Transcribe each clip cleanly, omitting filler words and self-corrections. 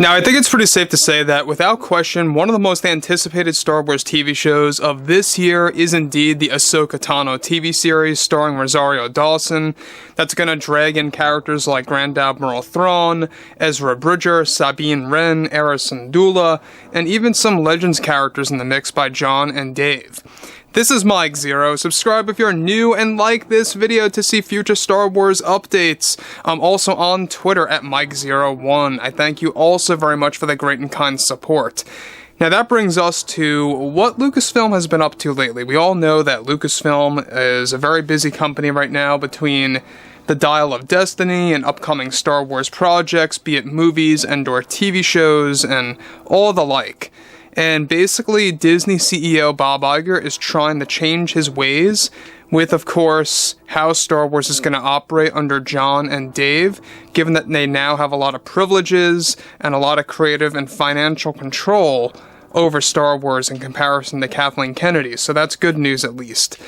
Now, I think it's pretty safe to say that, without question, one of the most anticipated Star Wars TV shows of this year is indeed the Ahsoka Tano TV series starring Rosario Dawson. That's going to drag in characters like Grand Admiral Thrawn, Ezra Bridger, Sabine Wren, Era Syndulla, and even some Legends characters in the mix by John and Dave. This is Mike Zero. Subscribe if you're new and like this video to see future Star Wars updates. I'm also on Twitter at Mike01. I thank you all so very much for the great and kind support. Now that brings us to what Lucasfilm has been up to lately. We all know that Lucasfilm is a very busy company right now between the Dial of Destiny and upcoming Star Wars projects, be it movies and/or TV shows and all the like. And basically, Disney CEO Bob Iger is trying to change his ways with, of course, how Star Wars is going to operate under John and Dave, given that they now have a lot of privileges and a lot of creative and financial control over Star Wars in comparison to Kathleen Kennedy. So that's good news, at least.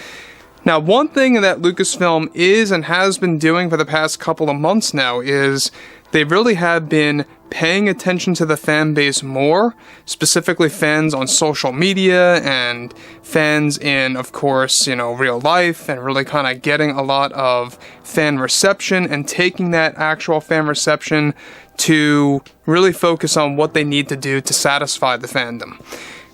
Now, one thing that Lucasfilm is and has been doing for the past couple of months now is they really have been paying attention to the fan base more, specifically fans on social media and fans in, of course, real life, and really kind of getting a lot of fan reception and taking that actual fan reception to really focus on what they need to do to satisfy the fandom.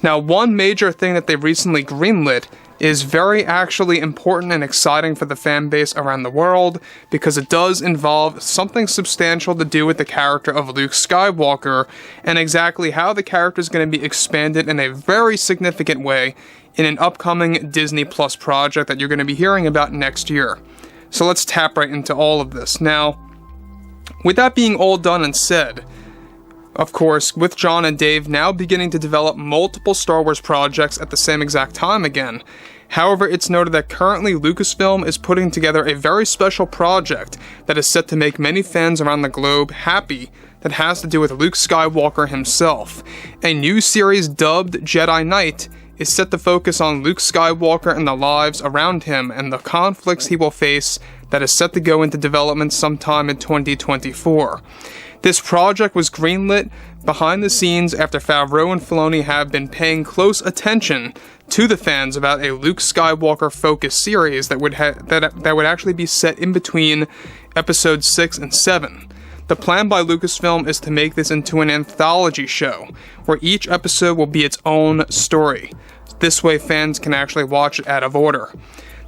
Now, one major thing that they recently greenlit is very actually important and exciting for the fan base around the world, because it does involve something substantial to do with the character of Luke Skywalker, and exactly how the character is going to be expanded in a very significant way in an upcoming Disney Plus project that you're going to be hearing about next year. So let's tap right into all of this. Now, with that being all done and said, of course, with John and Dave now beginning to develop multiple Star Wars projects at the same exact time again. However, it's noted that currently Lucasfilm is putting together a very special project that is set to make many fans around the globe happy, that has to do with Luke Skywalker himself. A new series dubbed Jedi Knight is set to focus on Luke Skywalker and the lives around him and the conflicts he will face, that is set to go into development sometime in 2024. This project was greenlit behind the scenes after Favreau and Filoni have been paying close attention to the fans about a Luke Skywalker focused series that would actually be set in between episodes 6 and 7. The plan by Lucasfilm is to make this into an anthology show, where each episode will be its own story. This way fans can actually watch it out of order.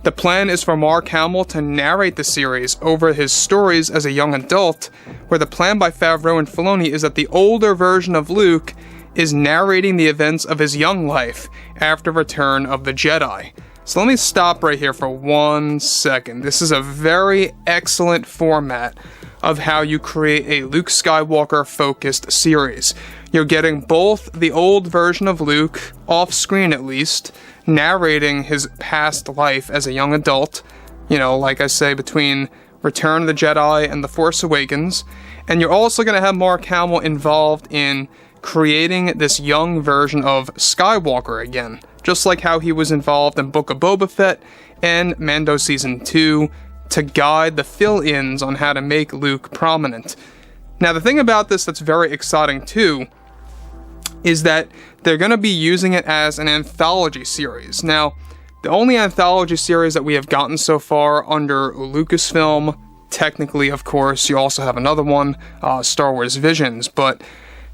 The plan is for Mark Hamill to narrate the series over his stories as a young adult, where the plan by Favreau and Filoni is that the older version of Luke is narrating the events of his young life after Return of the Jedi. So let me stop right here for 1 second. This is a very excellent format of how you create a Luke Skywalker focused series. You're getting both the old version of Luke, off screen at least, narrating his past life as a young adult, like I say, between Return of the Jedi and The Force Awakens, and you're also going to have Mark Hamill involved in creating this young version of Skywalker again, just like how he was involved in Book of Boba Fett and Mando Season 2, to guide the fill-ins on how to make Luke prominent. Now, the thing about this that's very exciting too is that they're going to be using it as an anthology series. Now, the only anthology series that we have gotten so far under Lucasfilm, technically, of course, you also have another one, Star Wars Visions, but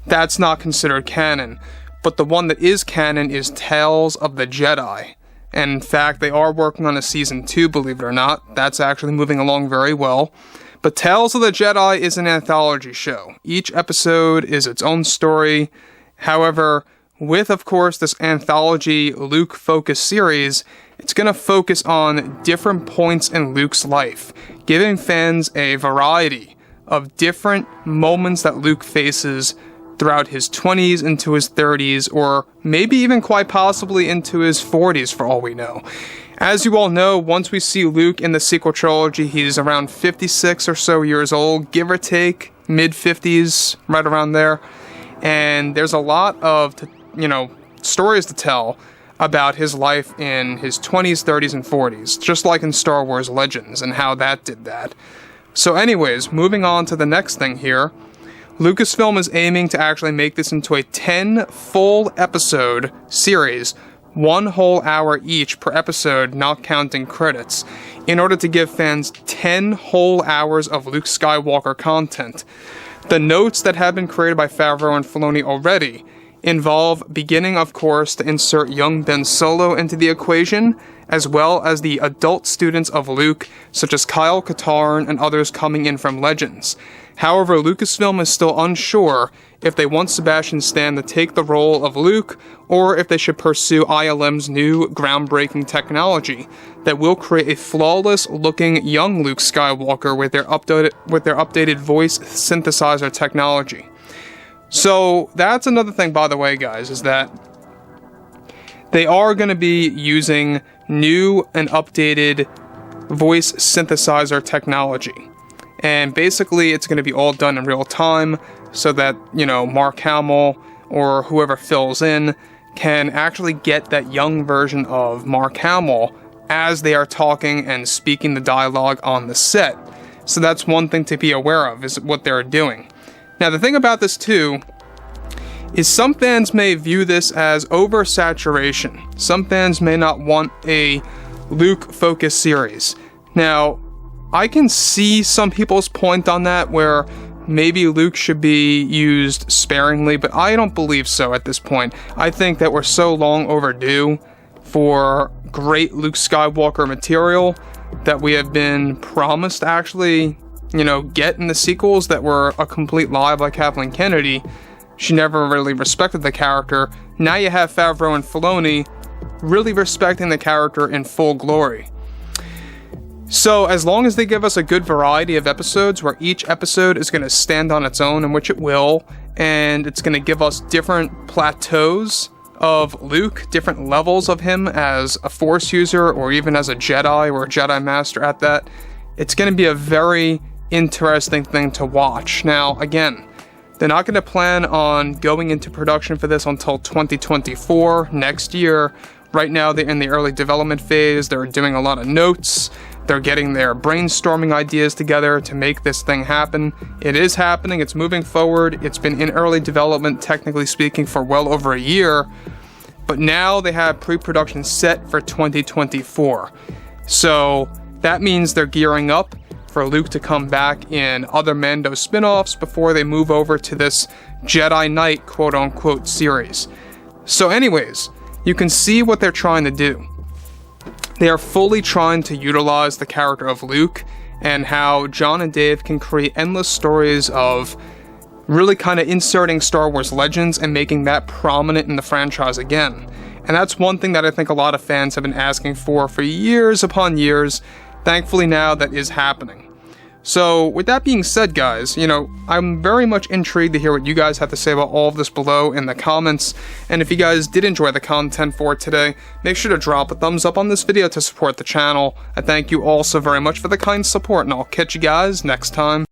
that's not considered canon. But the one that is canon is Tales of the Jedi. And in fact, they are working on a Season 2, believe it or not. That's actually moving along very well. But Tales of the Jedi is an anthology show. Each episode is its own story. However, with, of course, this anthology Luke-focused series, it's going to focus on different points in Luke's life, giving fans a variety of different moments that Luke faces throughout his 20s into his 30s, or maybe even quite possibly into his 40s for all we know. As you all know, once we see Luke in the sequel trilogy, he's around 56 or so years old, give or take, mid-50s, right around there. And there's a lot of, stories to tell about his life in his 20s, 30s, and 40s, just like in Star Wars Legends and how that did that. So anyways, moving on to the next thing here, Lucasfilm is aiming to actually make this into a 10 full episode series, 1 whole hour each per episode, not counting credits, in order to give fans 10 whole hours of Luke Skywalker content. The notes that have been created by Favreau and Filoni already involve beginning, of course, to insert young Ben Solo into the equation, as well as the adult students of Luke, such as Kyle Katarn and others coming in from Legends. However, Lucasfilm is still unsure if they want Sebastian Stan to take the role of Luke, or if they should pursue ILM's new groundbreaking technology that will create a flawless-looking young Luke Skywalker with their updated voice synthesizer technology. So that's another thing, by the way, guys, is that they are going to be using new and updated voice synthesizer technology. And basically, it's going to be all done in real time so that, Mark Hamill or whoever fills in can actually get that young version of Mark Hamill as they are talking and speaking the dialogue on the set. So that's one thing to be aware of, is what they're doing. Now, the thing about this, too, is some fans may view this as oversaturation. Some fans may not want a Luke-focused series. Now, I can see some people's point on that, where maybe Luke should be used sparingly, but I don't believe so at this point. I think that we're so long overdue for great Luke Skywalker material that we have been promised to actually, get in the sequels that were a complete lie by Kathleen Kennedy. She never really respected the character. Now you have Favreau and Filoni really respecting the character in full glory. So, as long as they give us a good variety of episodes where each episode is going to stand on its own, in which it will, and it's going to give us different plateaus of Luke, different levels of him as a Force user or even as a Jedi or a Jedi Master at that, it's going to be a very interesting thing to watch. Now, again, they're not going to plan on going into production for this until 2024, next year. Right now, they're in the early development phase. They're doing a lot of notes. They're getting their brainstorming ideas together to make this thing happen. It is happening. It's moving forward. It's been in early development, technically speaking, for well over a year. But now they have pre-production set for 2024. So that means they're gearing up for Luke to come back in other Mando spin-offs before they move over to this Jedi Knight quote-unquote series. So anyways, you can see what they're trying to do. They are fully trying to utilize the character of Luke and how John and Dave can create endless stories of really kind of inserting Star Wars Legends and making that prominent in the franchise again. And that's one thing that I think a lot of fans have been asking for years upon years. Thankfully now that is happening. So, with that being said, guys, I'm very much intrigued to hear what you guys have to say about all of this below in the comments. And if you guys did enjoy the content for today, make sure to drop a thumbs up on this video to support the channel. I thank you all so very much for the kind support, and I'll catch you guys next time.